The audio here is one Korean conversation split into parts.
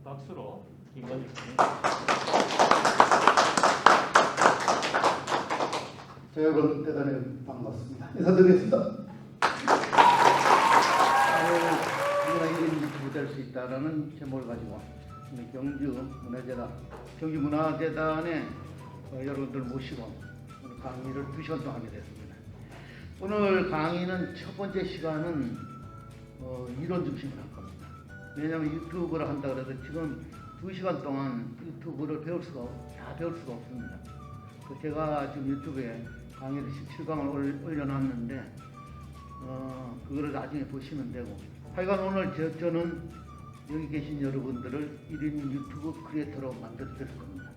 박수로 김건희 교수님. 자, 여러분 대단히 반갑습니다. 인사드리겠습니다. 문화인인 유튜브 될 수 있다라는 제목을 가지고 경주문화재단에 여러분들 모시고 오늘 강의를 2시간 동안 하게 됐습니다. 오늘 강의는 첫 번째 시간은 이론 중심으로 할 겁니다. 왜냐하면 유튜브를 한다 그래서 지금 2시간 동안 유튜브를 다 배울 수가 없습니다. 제가 지금 유튜브에 강의를 17강을 올려놨는데 그거를 나중에 보시면 되고, 하여간 오늘 저는 여기 계신 여러분들을 1인 유튜브 크리에이터로 만들어 드릴 겁니다.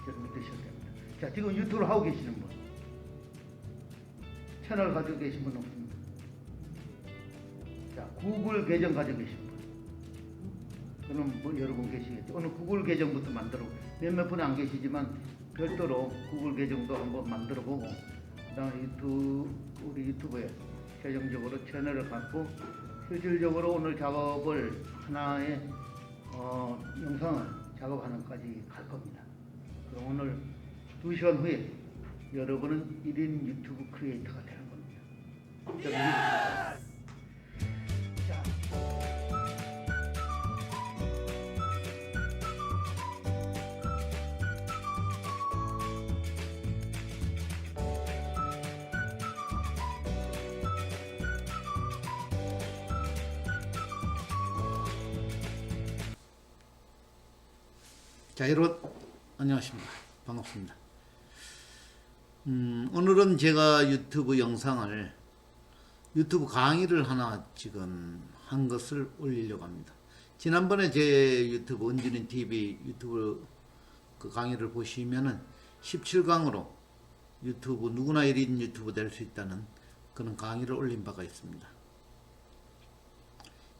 저를 믿으셔야 됩니다. 자, 지금 유튜브를 하고 계시는 분, 채널 가지고 계신 분 없습니다. 자, 구글 계정 가지고 계신 분, 그럼 뭐 여러분 계시겠죠. 오늘 구글 계정부터 만들어, 몇몇 분이 안 계시지만 별도로 구글 계정도 한번 만들어 보고, 그 다음에 우리 유튜브에 최종적으로 채널을 갖고 실질적으로 오늘 작업을 하나의 영상을 작업하는까지 갈 겁니다. 그럼 오늘 2시간 후에 여러분은 1인 유튜브 크리에이터가 되는 겁니다. 자, 자, 여러분 안녕하십니까. 반갑습니다. 오늘은 제가 유튜브 영상을, 유튜브 강의를 하나 지금 한 것을 올리려고 합니다. 지난번에 제 유튜브 은진인 TV 유튜브 그 강의를 보시면은 17강으로 유튜브 누구나 1인 유튜브 될 수 있다는 그런 강의를 올린 바가 있습니다.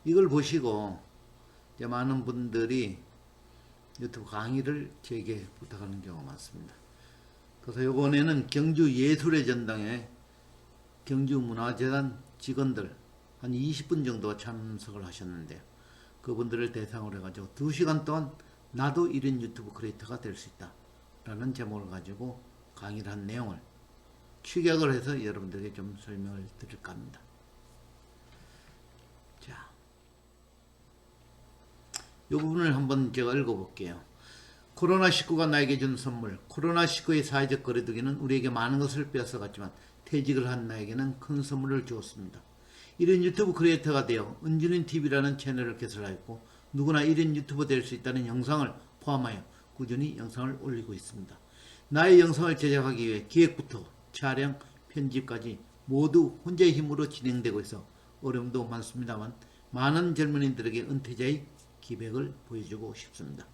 이걸 보시고 이제 많은 분들이 유튜브 강의를 제게 부탁하는 경우가 많습니다. 그래서 이번에는 경주 예술의 전당에 경주문화재단 직원들 한 20분 정도가 참석을 하셨는데, 그분들을 대상으로 해가지고 2시간 동안 나도 1인 유튜브 크리에이터가 될 수 있다 라는 제목을 가지고 강의를 한 내용을 축약을 해서 여러분들에게 좀 설명을 드릴까 합니다. 자, 이 부분을 한번 제가 읽어볼게요. 코로나19가 나에게 준 선물. 코로나19의 사회적 거리두기는 우리에게 많은 것을 빼앗아갔지만 퇴직을 한 나에게는 큰 선물을 주었습니다. 1인 유튜브 크리에이터가 되어 은준인 TV라는 채널을 개설하였고, 누구나 1인 유튜버 될 수 있다는 영상을 포함하여 꾸준히 영상을 올리고 있습니다. 나의 영상을 제작하기 위해 기획부터 촬영, 편집까지 모두 혼자의 힘으로 진행되고 있어 어려움도 많습니다만 많은 젊은이들에게 은퇴자의 기백을 보여주고 싶습니다.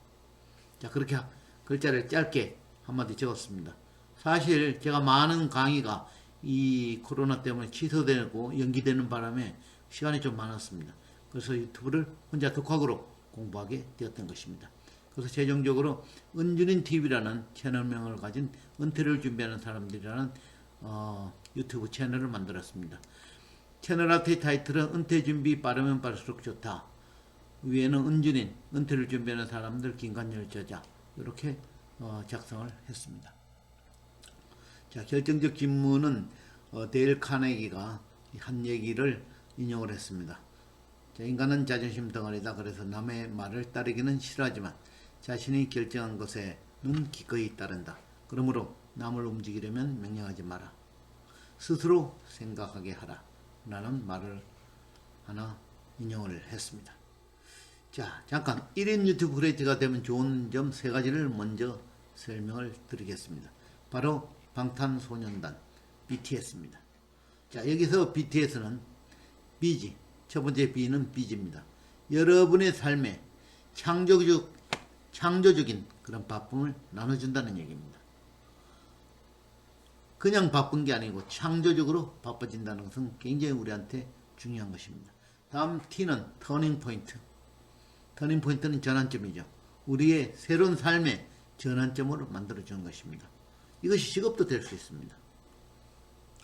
자, 그렇게 글자를 짧게 한마디 적었습니다. 사실 제가 많은 강의가 이 코로나 때문에 취소되고 연기되는 바람에 시간이 좀 많았습니다. 그래서 유튜브를 혼자 독학으로 공부하게 되었던 것입니다. 그래서 최종적으로 은준인 TV라는 채널명을 가진 은퇴를 준비하는 사람들이라는 유튜브 채널을 만들었습니다. 채널 아트의 타이틀은 은퇴 준비 빠르면 빠를수록 좋다. 위에는 은준인, 은퇴를 준비하는 사람들, 김간열저자, 이렇게 작성을 했습니다. 자, 결정적 질문은 데일 카네기가 한 얘기를 인용을 했습니다. 자, 인간은 자존심 덩어리다. 그래서 남의 말을 따르기는 싫어하지만 자신이 결정한 것에는 기꺼이 따른다. 그러므로 남을 움직이려면 명령하지 마라. 스스로 생각하게 하라. 라는 말을 하나 인용을 했습니다. 자, 잠깐 1인 유튜브 크리에이터가 되면 좋은 점 3가지를 먼저 설명을 드리겠습니다. 바로 방탄소년단 BTS입니다. 자, 여기서 BTS는 B지, 첫 번째 B는 B지입니다. 여러분의 삶에 창조적인 그런 바쁨을 나눠준다는 얘기입니다. 그냥 바쁜 게 아니고 창조적으로 바빠진다는 것은 굉장히 우리한테 중요한 것입니다. 다음 T는 터닝포인트. 터닝포인트는 전환점이죠. 우리의 새로운 삶의 전환점으로 만들어주는 것입니다. 이것이 직업도 될 수 있습니다.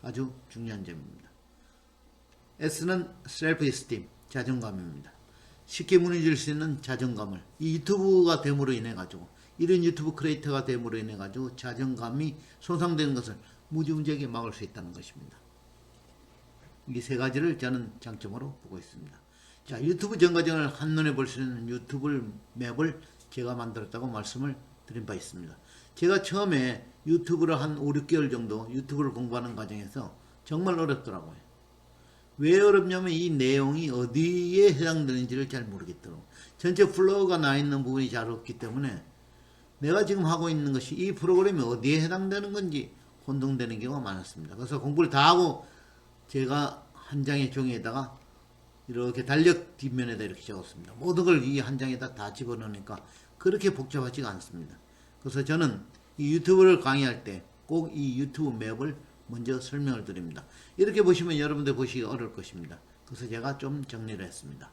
아주 중요한 점입니다. S는 셀프 에스팀, 자존감입니다. 쉽게 무너질 수 있는 자존감을 이 유튜브가 됨으로 인해 가지고 이런 유튜브 크리에이터가 됨으로 인해 가지고 자존감이 손상되는 것을 무지무지하게 막을 수 있다는 것입니다. 이 세 가지를 저는 장점으로 보고 있습니다. 자, 유튜브 전과정을 한눈에 볼 수 있는 유튜브 맵을 제가 만들었다고 말씀을 드린 바 있습니다. 제가 처음에 유튜브를 한 5, 6개월 정도 유튜브를 공부하는 과정에서 정말 어렵더라고요. 왜 어렵냐면 이 내용이 어디에 해당되는지를 잘 모르겠더라고요. 전체 플로우가 나 있는 부분이 잘 없기 때문에 내가 지금 하고 있는 것이 이 프로그램이 어디에 해당되는 건지 혼동되는 경우가 많았습니다. 그래서 공부를 다 하고 제가 한 장의 종이에다가 이렇게 달력 뒷면에다 이렇게 적었습니다. 모든 걸 이 한 장에다 다 집어넣으니까 그렇게 복잡하지가 않습니다. 그래서 저는 이 유튜브를 강의할 때 꼭 이 유튜브 맵을 먼저 설명을 드립니다. 이렇게 보시면 여러분들 보시기 어려울 것입니다. 그래서 제가 좀 정리를 했습니다.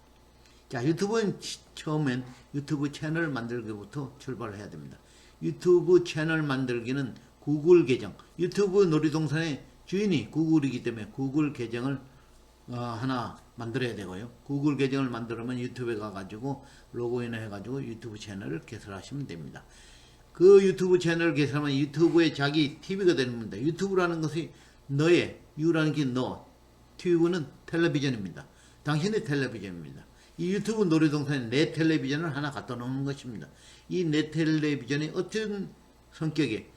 자, 유튜브는 처음엔 유튜브 채널 만들기부터 출발을 해야 됩니다. 유튜브 채널 만들기는 구글 계정, 유튜브 놀이동산의 주인이 구글이기 때문에 구글 계정을 하나 만들어야 되고요. 구글 계정을 만들면 유튜브에 가가지고 로그인을 해가지고 유튜브 채널을 개설하시면 됩니다. 그 유튜브 채널을 개설하면 유튜브에 자기 TV가 됩니다. 유튜브라는 것이 너의, 유라는 게 너, TV는 텔레비전입니다. 당신의 텔레비전입니다. 이 유튜브 놀이동산에 내 텔레비전을 하나 갖다 놓는 것입니다. 이 내 텔레비전이 어떤 성격의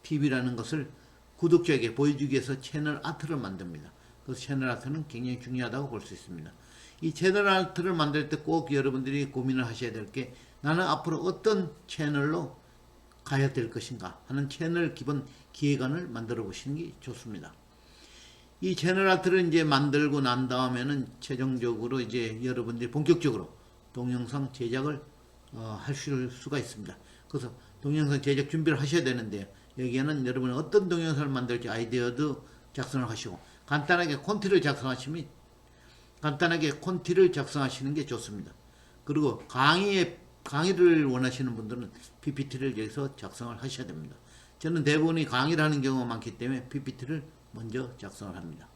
TV라는 것을 구독자에게 보여주기 위해서 채널 아트를 만듭니다. 그래서 채널 아트는 굉장히 중요하다고 볼 수 있습니다. 이 채널 아트를 만들 때 꼭 여러분들이 고민을 하셔야 될 게 나는 앞으로 어떤 채널로 가야 될 것인가 하는 채널 기본 기획안을 만들어 보시는 게 좋습니다. 이 채널 아트를 이제 만들고 난 다음에는 최종적으로 이제 여러분들이 본격적으로 동영상 제작을 하실 수가 있습니다. 그래서 동영상 제작 준비를 하셔야 되는데 여기에는 여러분이 어떤 동영상을 만들지 아이디어도 작성을 하시고 간단하게 콘티를 작성하시는 게 좋습니다. 그리고 강의를 원하시는 분들은 PPT를 여기서 작성을 하셔야 됩니다. 저는 대부분이 강의를 하는 경우가 많기 때문에 PPT를 먼저 작성을 합니다.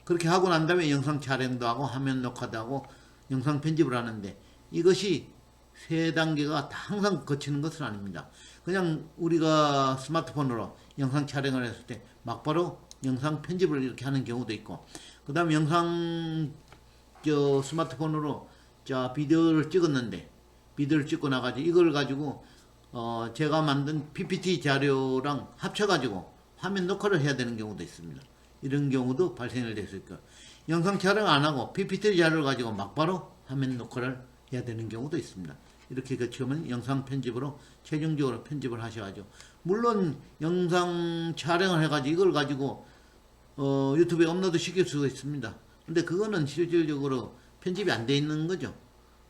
그렇게 하고 난 다음에 영상 촬영도 하고 화면 녹화도 하고 영상 편집을 하는데 이것이 세 단계가 항상 거치는 것은 아닙니다. 그냥 우리가 스마트폰으로 영상 촬영을 했을 때 막바로 영상 편집을 이렇게 하는 경우도 있고 그 다음 스마트폰으로 비디오를 찍었는데 비디오를 찍고 나가지고 이걸 가지고 제가 만든 PPT 자료랑 합쳐가지고 화면 녹화를 해야 되는 경우도 있습니다. 이런 경우도 발생을 될 수 있고 영상 촬영 안 하고 PPT 자료를 가지고 막바로 화면 녹화를 해야 되는 경우도 있습니다. 이렇게 거치면 영상 편집으로 최종적으로 편집을 하셔가지고 물론 영상 촬영을 해가지고 이걸 가지고 유튜브에 업로드 시킬 수가 있습니다. 근데 그거는 실질적으로 편집이 안 돼 있는 거죠.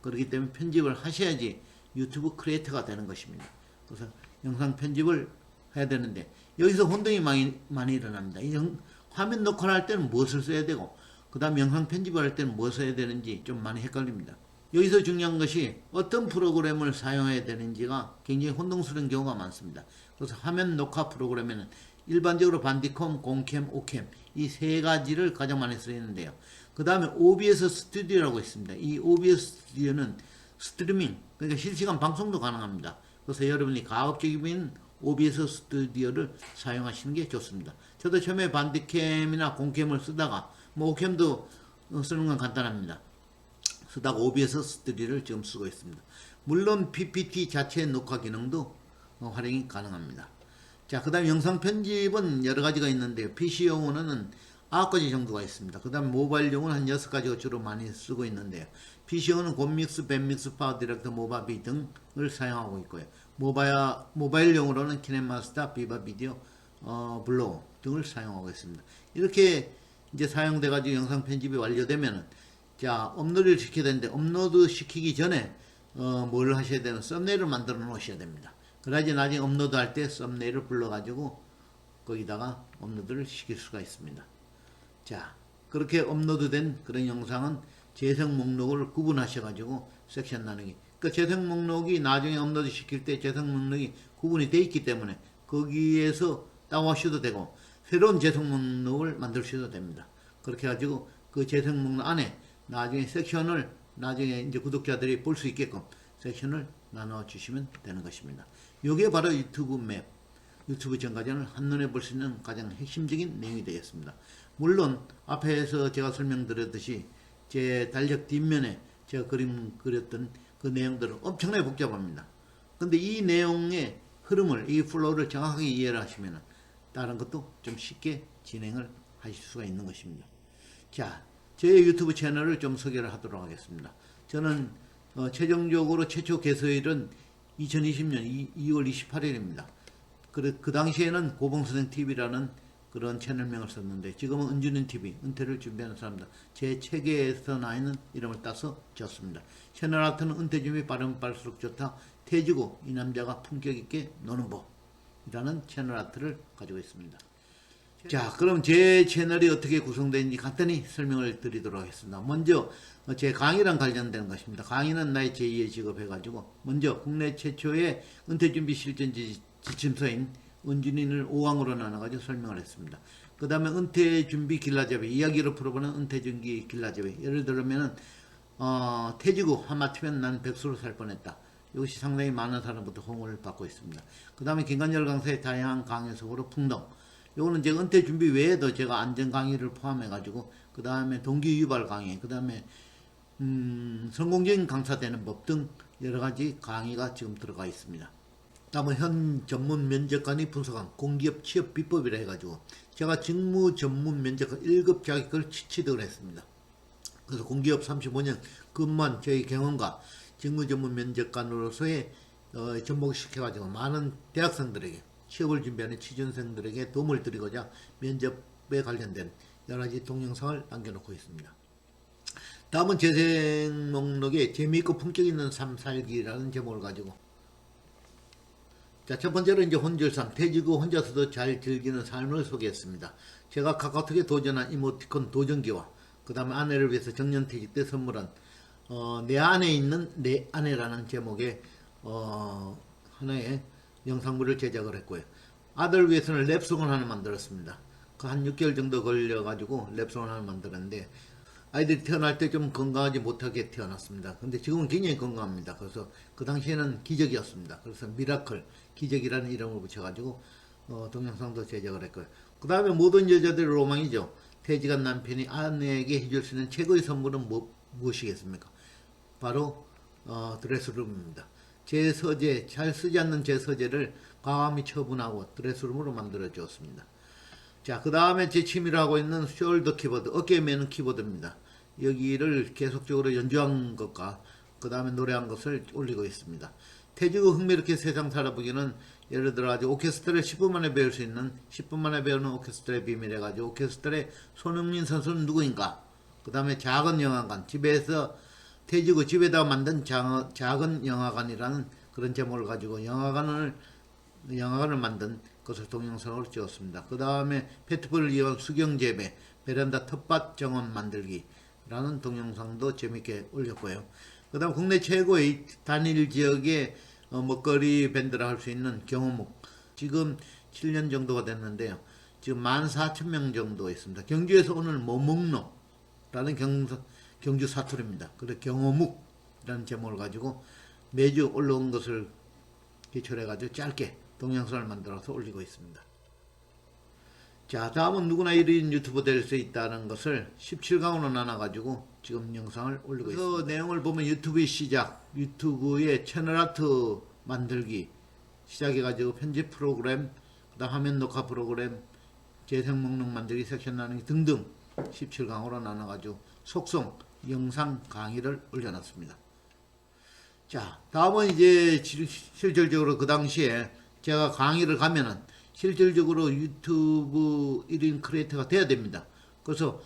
그렇기 때문에 편집을 하셔야지 유튜브 크리에이터가 되는 것입니다. 그래서 영상 편집을 해야 되는데 여기서 혼동이 많이 일어납니다. 화면 녹화를 할 때는 무엇을 써야 되고 그 다음 영상 편집을 할 때는 무엇을 써야 되는지 좀 많이 헷갈립니다. 여기서 중요한 것이 어떤 프로그램을 사용해야 되는지가 굉장히 혼동스러운 경우가 많습니다. 그래서 화면 녹화 프로그램에는 일반적으로 반디컴, 공캠, 오캠 이 세 가지를 가장 많이 쓰이는데요. 그 다음에 OBS 스튜디오라고 있습니다. 이 OBS 스튜디오는 스트리밍, 그러니까 실시간 방송도 가능합니다. 그래서 여러분이 가급적이면 OBS 스튜디오를 사용하시는 게 좋습니다. 저도 처음에 반디캠이나 공캠을 쓰다가 오캠도 쓰는 건 간단합니다. 쓰다가 OBS 스튜디오를 지금 쓰고 있습니다. 물론 PPT 자체 녹화 기능도 활용이 가능합니다. 자, 그 다음에 영상 편집은 여러 가지가 있는데요. PC용으로는 9가지 정도가 있습니다. 그 다음에 모바일용은 한 6가지가 주로 많이 쓰고 있는데요. PC용은 곰믹스, 밴믹스, 파워 디렉터, 모바비 등을 사용하고 있고요. 모바일용으로는 키넷마스터, 비바 비디오, 블로우 등을 사용하고 있습니다. 이렇게 이제 사용돼가지고 영상 편집이 완료되면은 자, 업로드를 시켜야 되는데 업로드 시키기 전에 뭘 하셔야 되는 썸네일을 만들어 놓으셔야 됩니다. 그래야지 나중에 업로드 할 때 썸네일을 불러가지고 거기다가 업로드를 시킬 수가 있습니다. 자, 그렇게 업로드된 그런 영상은 재생 목록을 구분하셔가지고 섹션 나누기. 그 재생 목록이 나중에 업로드 시킬 때 재생 목록이 구분이 되어 있기 때문에 거기에서 다운하셔도 되고 새로운 재생 목록을 만드셔도 됩니다. 그렇게 해가지고 그 재생 목록 안에 나중에 섹션을 나중에 이제 구독자들이 볼 수 있게끔 섹션을 나눠 주시면 되는 것입니다. 이게 바로 유튜브 맵, 유튜브 정가전을 한눈에 볼 수 있는 가장 핵심적인 내용이 되겠습니다. 물론 앞에서 제가 설명드렸듯이 제 달력 뒷면에 제가 그림 그렸던 그 내용들은 엄청나게 복잡합니다. 근데 이 내용의 흐름을, 이 플로우를 정확하게 이해를 하시면 다른 것도 좀 쉽게 진행을 하실 수가 있는 것입니다. 자, 제 유튜브 채널을 좀 소개를 하도록 하겠습니다. 저는 최종적으로 최초 개소일은 2020년 2월 28일입니다. 그 당시에는 고봉선생 TV라는 그런 채널명을 썼는데 지금은 은준인 TV, 은퇴를 준비하는 사람들, 제 책에서 나 있는 이름을 따서 지었습니다. 채널 아트는 은퇴 준비 빠르면 빠를수록 좋다. 퇴직후 이 남자가 품격 있게 노는 법이라는 채널 아트를 가지고 있습니다. 자, 그럼 제 채널이 어떻게 구성되는지 간단히 설명을 드리도록 하겠습니다. 먼저 제 강의랑 관련된 것입니다. 강의는 나의 제2의 직업 해가지고 먼저 국내 최초의 은퇴준비 실전 지침서인 은준인을 5강으로 나눠가지고 설명을 했습니다. 그 다음에 은퇴준비 길라잡이, 이야기로 풀어보는 은퇴준비 길라잡이. 예를 들면은 퇴직 후 하마터면 난 백수로 살 뻔했다. 이것이 상당히 많은 사람부터 호응을 받고 있습니다. 그 다음에 김관열 강사의 다양한 강의 속으로 풍덩. 요거는 제가 은퇴 준비 외에도 제가 안전 강의를 포함해가지고, 그 다음에 동기 유발 강의, 그 다음에 성공적인 강사 되는 법 등 여러가지 강의가 지금 들어가 있습니다. 다음은 현 전문 면접관이 분석한 공기업 취업 비법이라 해가지고 제가 직무 전문 면접관 1급 자격을 취득을 했습니다. 그래서 공기업 35년 근무한 저희 경험과 직무 전문 면접관으로서의 접목시켜가지고 많은 대학생들에게, 취업을 준비하는 취준생들에게 도움을 드리고자 면접에 관련된 여러가지 동영상을 남겨놓고 있습니다. 다음은 재생 목록에 재미있고 품격 있는 삶 살기라는 제목을 가지고, 자, 첫 번째로 이제 혼절상, 퇴직 후 혼자서도 잘 즐기는 삶을 소개했습니다. 제가 카카오톡에 도전한 이모티콘 도전기와 그 다음에 아내를 위해서 정년퇴직 때 선물한 내 안에 있는 내 아내라는 제목의 하나의 영상물을 제작을 했고요. 아들을 위해서는 랩송을 하나 만들었습니다. 그 한 6개월 정도 걸려가지고 랩송을 하나 만들었는데, 아이들이 태어날 때 좀 건강하지 못하게 태어났습니다. 근데 지금은 굉장히 건강합니다. 그래서 그 당시에는 기적이었습니다. 그래서 미라클, 기적이라는 이름을 붙여가지고 동영상도 제작을 했고요. 그 다음에 모든 여자들의 로망이죠. 퇴직한 남편이 아내에게 해줄 수 있는 최고의 선물은 무엇이겠습니까? 바로 드레스룸입니다. 제 서재, 잘 쓰지 않는 제 서재를 과감히 처분하고 드레스룸으로 만들어 주었습니다. 자, 그 다음에 제 취미로 하고 있는 숄더 키보드, 어깨에 매는 키보드입니다. 여기를 계속적으로 연주한 것과 그 다음에 노래한 것을 올리고 있습니다. 퇴직 후 흥미롭게 세상 살아보기는, 예를 들어 가지고 오케스트라를 10분 만에 배울 수 있는 10분 만에 배우는 오케스트라의 비밀 해가지고 오케스트라의 손흥민 선수는 누구인가, 그 다음에 작은 영화관, 집에서 퇴직 후 집에다 만든 작은 영화관이라는 그런 제목을 가지고 영화관을 만든 것을 동영상으로 찍었습니다. 그 다음에 페트병을 이용한 수경재배, 베란다 텃밭 정원 만들기라는 동영상도 재밌게 올렸고요. 그 다음 국내 최고의 단일 지역의 먹거리 밴드라 할 수 있는 경호묵, 지금 7년 정도가 됐는데요. 지금 14,000명 정도 있습니다. 경주에서 오늘 뭐 먹노? 라는 경주 사투리입니다. 그래서 경호묵이라는 제목을 가지고 매주 올라온 것을 기초로 해가지고 짧게 동영상을 만들어서 올리고 있습니다. 자, 다음은 누구나 1인 유튜버 될 수 있다는 것을 17강으로 나눠가지고 지금 영상을 올리고 있습니다. 그 내용을 보면 유튜브의 시작, 유튜브의 채널 아트 만들기 시작해가지고 편집 프로그램, 그 다음 화면 녹화 프로그램, 재생 목록 만들기, 섹션 나누기 등등 17강으로 나눠가지고 속성 영상 강의를 올려놨습니다. 자, 다음은 이제 실질적으로 그 당시에 제가 강의를 가면은 실질적으로 유튜브 1인 크리에이터가 돼야 됩니다. 그래서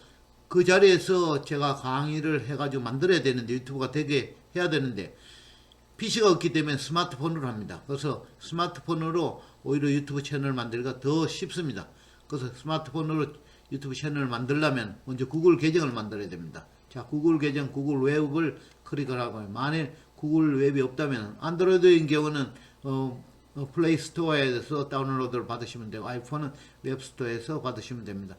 그 자리에서 제가 강의를 해가지고 만들어야 되는데, 유튜브가 되게 해야 되는데 PC가 없기 때문에 스마트폰으로 합니다. 그래서 스마트폰으로 오히려 유튜브 채널 만들기가 더 쉽습니다. 그래서 스마트폰으로 유튜브 채널을 만들려면 먼저 구글 계정을 만들어야 됩니다. 자, 구글 계정, 구글 웹을 클릭을 하고, 만일 구글 웹이 없다면 안드로이드인 경우는 플레이 스토어에서 다운로드를 받으시면 되고, 아이폰은 웹스토어에서 받으시면 됩니다.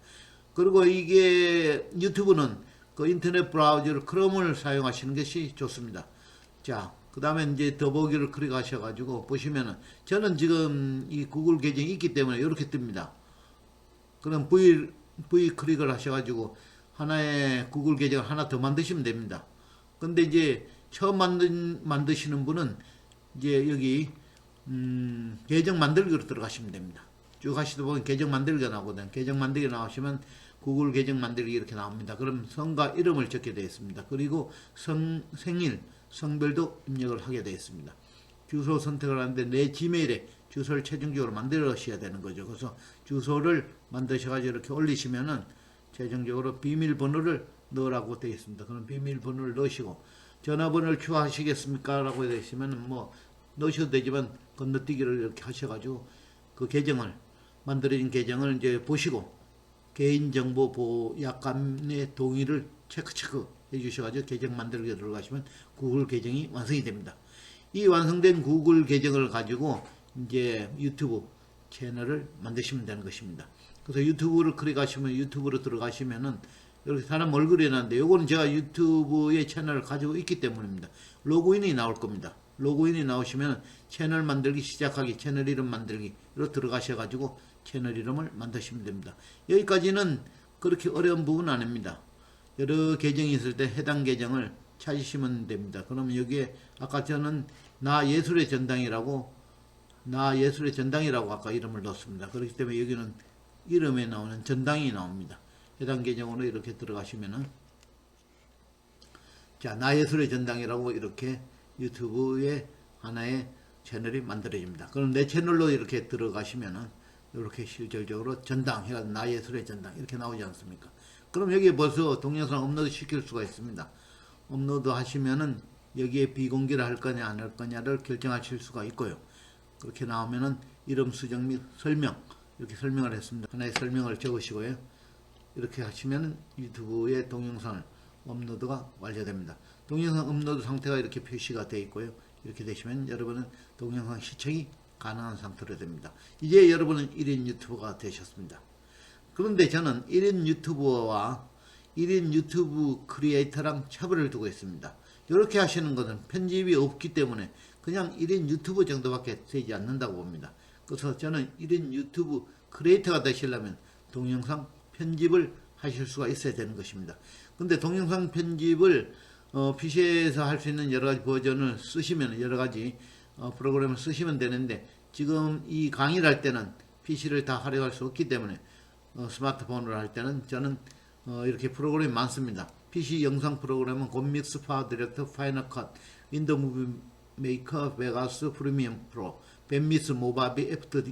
그리고 이게 유튜브는 그 인터넷 브라우저를 크롬을 사용하시는 것이 좋습니다. 자, 그 다음에 이제 더보기를 클릭하셔가지고 보시면은 저는 지금 이 구글 계정이 있기 때문에 이렇게 뜹니다. 그럼 V 클릭을 하셔가지고 하나의 구글 계정을 하나 더 만드시면 됩니다. 근데 이제 처음 만드시는 분은 이제 여기 계정 만들기로 들어가시면 됩니다. 쭉 하시다 보면 계정 만들기가 나오거든요. 계정 만들기 나오시면 구글 계정 만들기 이렇게 나옵니다. 그럼 성과 이름을 적게 되어 있습니다. 그리고 생일, 성별도 입력을 하게 되어 있습니다. 주소 선택을 하는데 내 지메일에 주소를 최종적으로 만들어셔야 되는 거죠. 그래서 주소를 만드셔가지고 이렇게 올리시면은 최종적으로 비밀번호를 넣으라고 되어 있습니다. 그럼 비밀번호를 넣으시고 전화번호를 추가하시겠습니까? 라고 되어 있으면 뭐 넣으셔도 되지만 건너뛰기를 이렇게 하셔가지고 그 계정을 만들어진 계정을 이제 보시고 개인정보 보호 약관의 동의를 체크 해주셔가지고 계정 만들기에 들어가시면 구글 계정이 완성이 됩니다. 이 완성된 구글 계정을 가지고 이제 유튜브 채널을 만드시면 되는 것입니다. 그래서 유튜브를 클릭하시면 유튜브로 들어가시면은 이렇게 사람 얼굴이 나는데 요거는 제가 유튜브의 채널을 가지고 있기 때문입니다. 로그인이 나올 겁니다. 로그인이 나오시면 채널 만들기 시작하기, 채널 이름 만들기로 들어가셔가지고 채널 이름을 만드시면 됩니다. 여기까지는 그렇게 어려운 부분은 아닙니다. 여러 계정이 있을 때 해당 계정을 찾으시면 됩니다. 그러면 여기에 아까 저는 나 예술의 전당이라고 아까 이름을 넣었습니다. 그렇기 때문에 여기는 이름에 나오는 전당이 나옵니다. 해당 계정으로 이렇게 들어가시면은 자, 나 예술의 전당이라고 이렇게 유튜브에 하나의 채널이 만들어집니다. 그럼 내 채널로 이렇게 들어가시면은 이렇게 실질적으로 전당 해가지고 나 예술의 전당 이렇게 나오지 않습니까? 그럼 여기에 벌써 동영상 업로드 시킬 수가 있습니다. 업로드 하시면은 여기에 비공개를 할 거냐 안 할 거냐를 결정하실 수가 있고요. 그렇게 나오면은 이름 수정 및 설명 이렇게 설명을 했습니다. 하나의 설명을 적으시고요. 이렇게 하시면 유튜브에 동영상을 업로드가 완료됩니다. 동영상 업로드 상태가 이렇게 표시가 되어 있고요. 이렇게 되시면 여러분은 동영상 시청이 가능한 상태로 됩니다. 이제 여러분은 1인 유튜버가 되셨습니다. 그런데 저는 1인 유튜버와 1인 유튜브 크리에이터랑 차별을 두고 있습니다. 이렇게 하시는 것은 편집이 없기 때문에 그냥 1인 유튜버 정도밖에 되지 않는다고 봅니다. 그래서 저는 1인 유튜브 크리에이터가 되시려면 동영상 편집을 하실 수가 있어야 되는 것입니다. 근데 동영상 편집을 PC에서 할 수 있는 여러가지 버전을 쓰시면 여러가지 프로그램을 쓰시면 되는데 지금 이 강의를 할 때는 PC를 다 활용할 수 없기 때문에 스마트폰으로 할 때는 저는 이렇게 프로그램이 많습니다. PC 영상 프로그램은 곰믹스, 파워 디렉터, 파이널 컷, 윈도우 무비 메이커, 베가스, 프리미엄 프로, 밴미스, 모바비, 애프터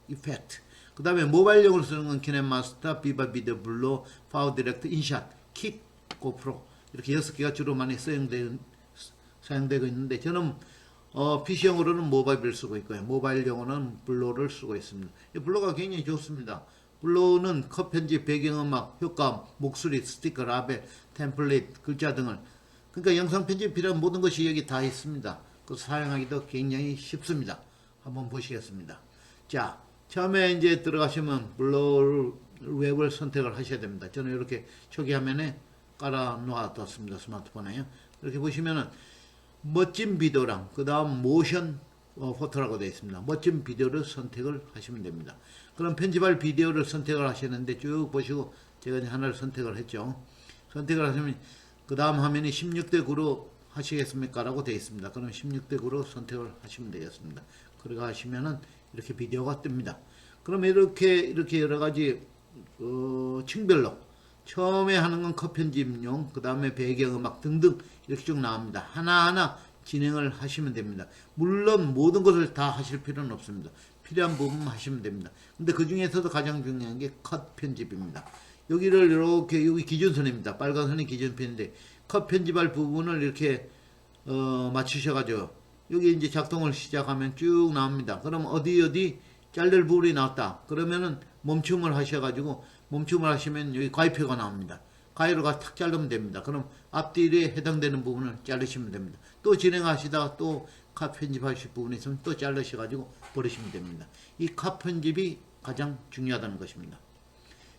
이펙트. 그 다음에 모바일용으로 쓰는 건 키넷마스터, 비바 비디오 블로, 파워 디렉터, 인샷, 킥, 고프로 이렇게 6개가 주로 많이 사용되고 있는데 저는 PC용으로는 모바비를 쓰고 있고요. 모바일용으로는 블로를 쓰고 있습니다. 이 블로가 굉장히 좋습니다. 블로는 컷 편집, 배경음악, 효과음, 목소리, 스티커, 라벨, 템플릿, 글자 등을 그러니까 영상 편집 필요한 모든 것이 여기 다 있습니다. 그 사용하기도 굉장히 쉽습니다. 한번 보시겠습니다. 자, 처음에 이제 들어가시면 블로 웹을 선택을 하셔야 됩니다. 저는 이렇게 초기 화면에 깔아 놓았습니다. 스마트폰에요. 이렇게 보시면은 멋진 비디오랑 그 다음 모션 포토라고 되어 있습니다. 멋진 비디오를 선택을 하시면 됩니다. 그럼 편집할 비디오를 선택을 하시는데 쭉 보시고 제가 이제 하나를 선택을 했죠. 선택을 하시면 그 다음 화면이 16대 9로 하시겠습니까? 라고 되어 있습니다. 그럼 16대 9로 선택을 하시면 되겠습니다. 그렇게 하시면은 이렇게 비디오가 뜹니다. 그럼 이렇게 여러 가지 층별로 처음에 하는 건 컷 편집용, 그 다음에 배경음악 등등 이렇게 쭉 나옵니다. 하나하나 진행을 하시면 됩니다. 물론 모든 것을 다 하실 필요는 없습니다. 필요한 부분만 하시면 됩니다. 근데 그 중에서도 가장 중요한 게 컷 편집입니다. 여기를 이렇게 여기 기준선입니다. 빨간 선이 기준편인데 컷 편집할 부분을 이렇게 맞추셔가지고 여기 이제 작동을 시작하면 쭉 나옵니다. 그럼 어디 자를 부분이 나왔다. 그러면은 멈춤을 하셔가지고 멈춤을 하시면 여기 가위표가 나옵니다. 가위로가 탁 자르면 됩니다. 그럼 앞뒤에 해당되는 부분을 자르시면 됩니다. 또 진행하시다가 또 컷 편집하실 부분이 있으면 또 자르셔가지고 버리시면 됩니다. 이 컷 편집이 가장 중요하다는 것입니다.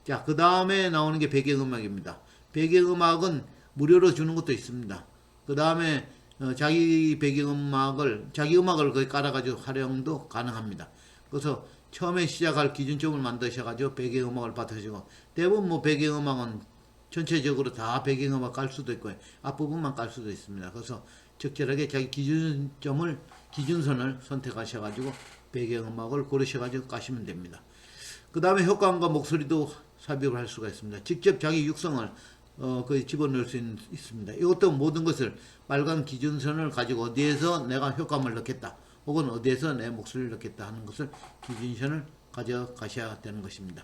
자, 그 다음에 나오는 게 배경음악입니다. 배경음악은 무료로 주는 것도 있습니다. 그 다음에 자기 자기 음악을 거기 깔아가지고 활용도 가능합니다. 그래서 처음에 시작할 기준점을 만드셔가지고 배경음악을 받으시고, 대부분 뭐 배경음악은 전체적으로 다 배경음악 깔 수도 있고 앞부분만 깔 수도 있습니다. 그래서 적절하게 자기 기준선을 선택하셔가지고 배경음악을 고르셔가지고 까시면 됩니다. 그 다음에 효과음과 목소리도 삽입을 할 수가 있습니다. 직접 자기 육성을 거의 집어넣을 수 있습니다. 이것도 모든 것을 빨간 기준선을 가지고 어디에서 내가 효과음을 넣겠다, 혹은 어디에서 내 목소리를 넣겠다 하는 것을 기준선을 가져가셔야 되는 것입니다.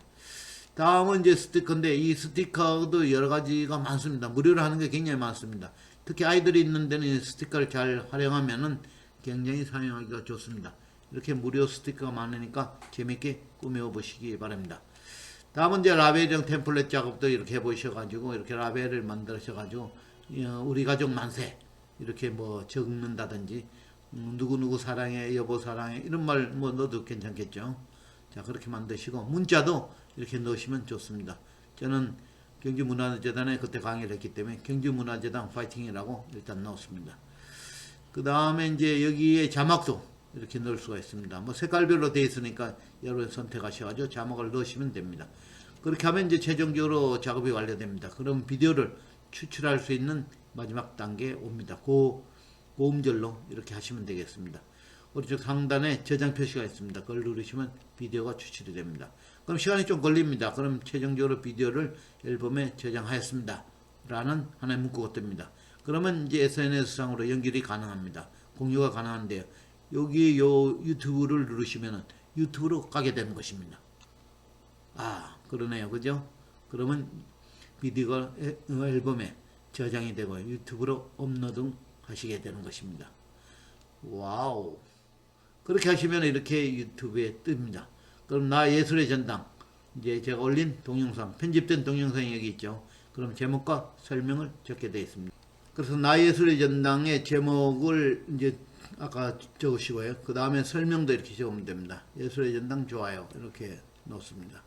다음은 이제 스티커인데, 이 스티커도 여러 가지가 많습니다. 무료로 하는 게 굉장히 많습니다. 특히 아이들이 있는 데는 이 스티커를 잘 활용하면은 굉장히 사용하기가 좋습니다. 이렇게 무료 스티커가 많으니까 재밌게 꾸며 보시기 바랍니다. 다음은 이제 라벨이랑 템플릿 작업도 이렇게 해보셔가지고, 이렇게 라벨을 만드셔가지고 우리 가족 만세 이렇게 뭐 적는다든지, 누구누구 사랑해, 여보 사랑해, 이런 말 뭐 넣어도 괜찮겠죠. 자, 그렇게 만드시고 문자도 이렇게 넣으시면 좋습니다. 저는 경주문화재단에 그때 강의를 했기 때문에 경주문화재단 파이팅이라고 일단 넣었습니다. 그 다음에 이제 여기에 자막도 이렇게 넣을 수가 있습니다. 뭐 색깔별로 되어 있으니까 여러분 선택하셔가지고 자막을 넣으시면 됩니다. 그렇게 하면 이제 최종적으로 작업이 완료됩니다. 그럼 비디오를 추출할 수 있는 마지막 단계에 옵니다. 고음절로 이렇게 하시면 되겠습니다. 오른쪽 상단에 저장 표시가 있습니다. 그걸 누르시면 비디오가 추출이 됩니다. 그럼 시간이 좀 걸립니다. 그럼 최종적으로 비디오를 앨범에 저장하였습니다 라는 하나의 문구가 뜹니다. 그러면 이제 SNS상으로 연결이 가능합니다. 공유가 가능한데요. 여기 요 유튜브를 누르시면 유튜브로 가게 되는 것입니다. 아, 그러네요. 그죠? 그러면 비디오가 앨범에 저장이 되고 유튜브로 업로드 하시게 되는 것입니다. 와우. 그렇게 하시면 이렇게 유튜브에 뜹니다. 그럼 나 예술의 전당, 이제 제가 올린 동영상, 편집된 동영상이 여기 있죠. 그럼 제목과 설명을 적게 되어 있습니다. 그래서 나 예술의 전당의 제목을 이제 아까 적으시고요. 그 다음에 설명도 이렇게 적으면 됩니다. 예술의 전당 좋아요, 이렇게 놓습니다.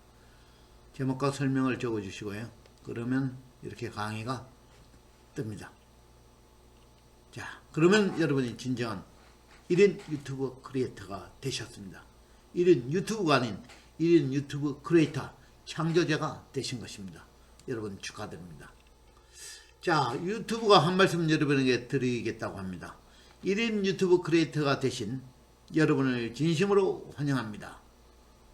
제목과 설명을 적어 주시고요. 그러면 이렇게 강의가 뜹니다. 자, 그러면 여러분이 진정한 1인 유튜브 크리에이터가 되셨습니다. 1인 유튜브가 아닌 1인 유튜브 크리에이터 창조자가 되신 것입니다. 여러분 축하드립니다. 자, 유튜브가 한 말씀 여러분에게 드리겠다고 합니다. 1인 유튜브 크리에이터가 되신 여러분을 진심으로 환영합니다.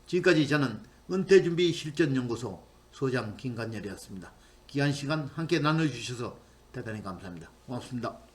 지금까지 저는 은퇴준비 실전연구소 소장 김관열이었습니다. 귀한 시간 함께 나눠주셔서 대단히 감사합니다. 고맙습니다.